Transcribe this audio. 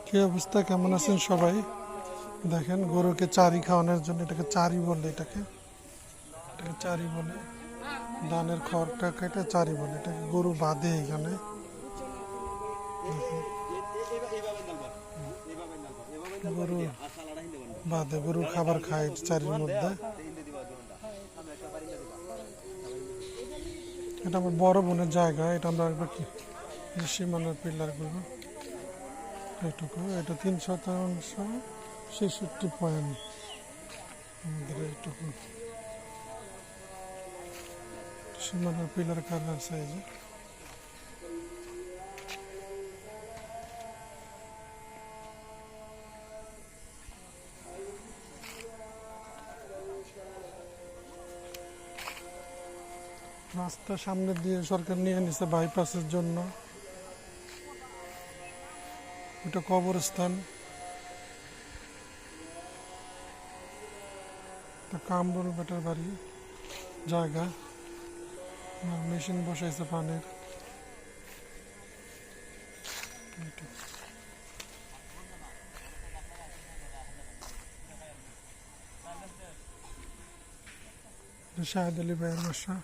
কি অবস্থা, কেমন আছেন সবাই? দেখেন গরুকে চারি খাওয়ানোর জন্য, এটাকে চারি বলে, এটাকে চারি বলে। ধানের খড়টা কেটে চারি বলে, এটাকে গরু বাঁধে এখানে। গরু বাঁধে, গরু খাবার খায় চারির মধ্যে। এটা আমার বড় বোনের জায়গা, এটা আমরা একবার সীমানার পিলার গুলো এইটুকু, এটা 366 আমাদের এইটুকু সীমানার পিলার কালার সাইজে। রাস্তা সামনে দিয়ে সরকার নিয়ে নিছে বাইপাসের জন্য। এটা কবরস্থান, কামরুল বেটার বাড়ি জায়গা। মেশিন বসাইছে পানের। শাহেদ আলী ভাইয়ের বাসা।